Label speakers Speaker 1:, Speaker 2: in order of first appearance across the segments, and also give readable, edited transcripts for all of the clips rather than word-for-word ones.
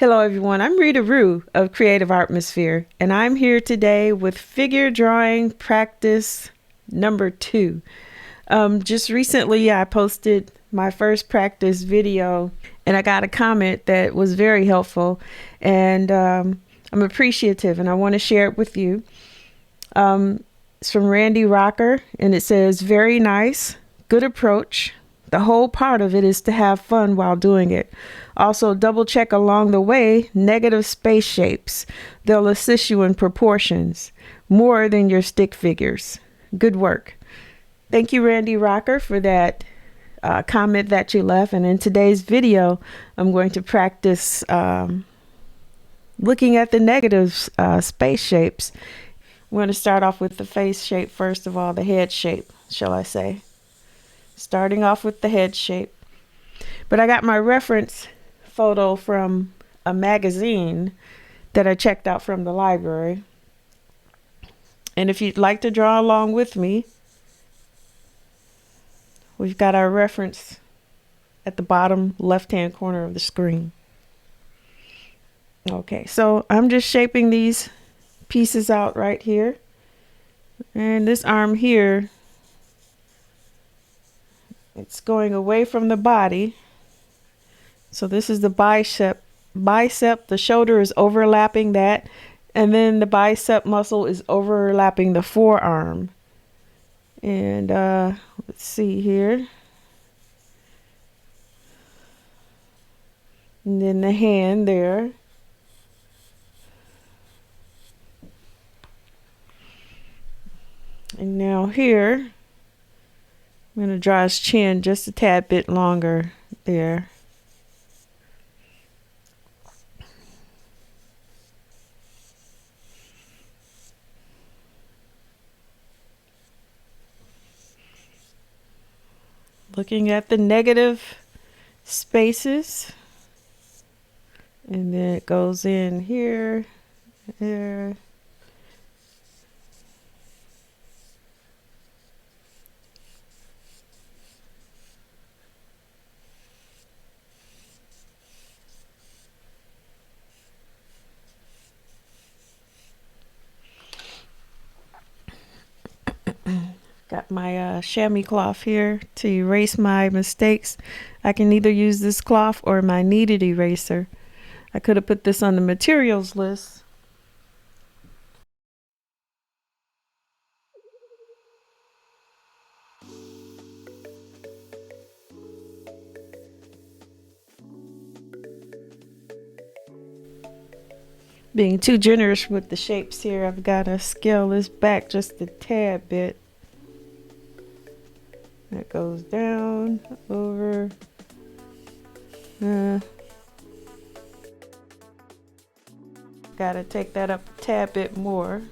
Speaker 1: Hello, everyone. I'm Rita Rue of Creative Artmosphere, and I'm here today with figure drawing practice number 2. Just recently, I posted my first practice video, and I got a comment that was very helpful, and I'm appreciative, and I want to share it with you. It's from Randy Rocker, and it says, "Very nice, good approach. The whole part of it is to have fun while doing it. Also, double check along the way negative space shapes. They'll assist you in proportions more than your stick figures. Good work." Thank you, Randy Rocker, for that comment that you left. And in today's video, I'm going to practice looking at the negative space shapes. I'm going to start off with the face shape first of all, the head shape, shall I say. Starting off with the head shape. But I got my reference photo from a magazine that I checked out from the library. And if you'd like to draw along with me, we've got our reference at the bottom left-hand corner of the screen. Okay, so I'm just shaping these pieces out right here. And this arm here, it's going away from the body. So this is the bicep. The shoulder is overlapping that. And then the bicep muscle is overlapping the forearm. And let's see here. And then the hand there. And now here, I'm going to draw his chin just a tad bit longer there. Looking at the negative spaces. And then it goes in here, there. Got my chamois cloth here to erase my mistakes. I can either use this cloth or my kneaded eraser. I could have put this on the materials list. Being too generous with the shapes here, I've got to scale this back just a tad bit. That goes down, over. Gotta take that up a tad bit more.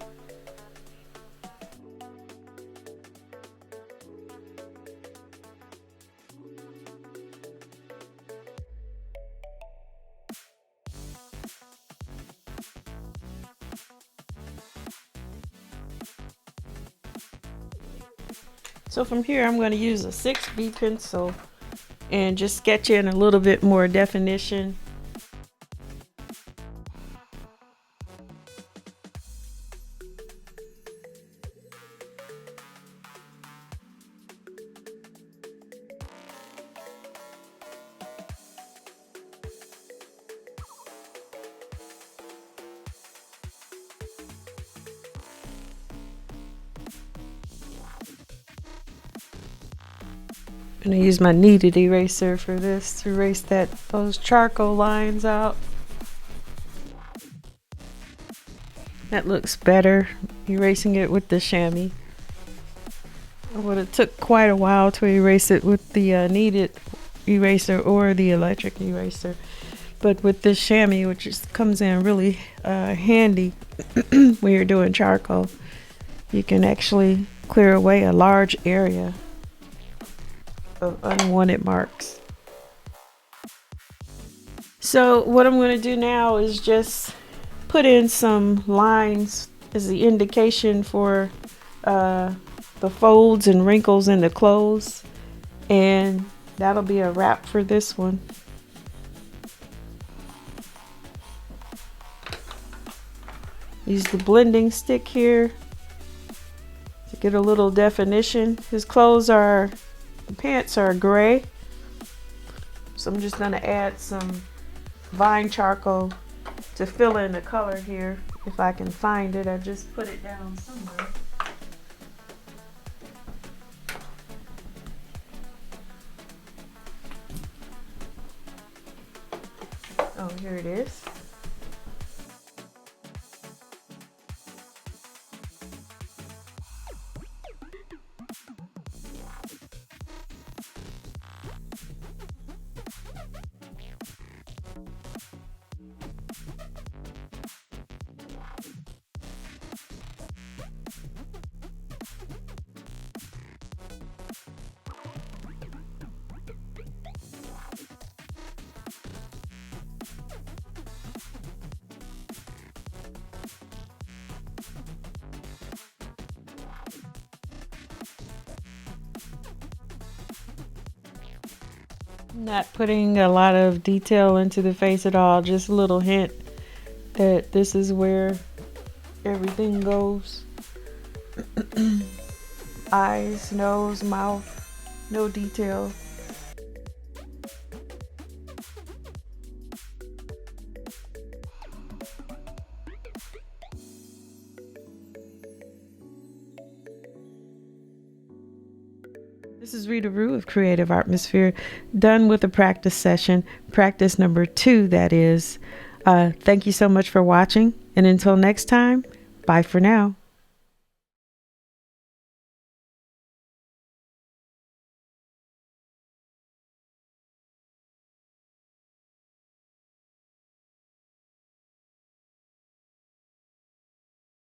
Speaker 1: So from here, I'm going to use a 6B pencil and just sketch in a little bit more definition. I'm going to use my kneaded eraser for this to erase those charcoal lines out. That looks better, erasing it with the chamois. It would have took quite a while to erase it with the kneaded eraser or the electric eraser. But with this chamois, which just comes in really handy when you're doing charcoal, you can actually clear away a large area of unwanted marks. So what I'm going to do now is just put in some lines as the indication for the folds and wrinkles in the clothes, and that'll be a wrap for this one. Use the blending stick here to get a little definition. His clothes are, the pants are gray. So I'm just gonna add some vine charcoal to fill in the color here. If I can find it, I just put it down somewhere. Oh, here it is. Not putting a lot of detail into the face at all, just a little hint that this is where everything goes. Eyes, nose, mouth, no detail. This is Rita Rue of Creative Artmosphere, done with a practice session, practice number 2, that is. Thank you so much for watching, and until next time, bye for now.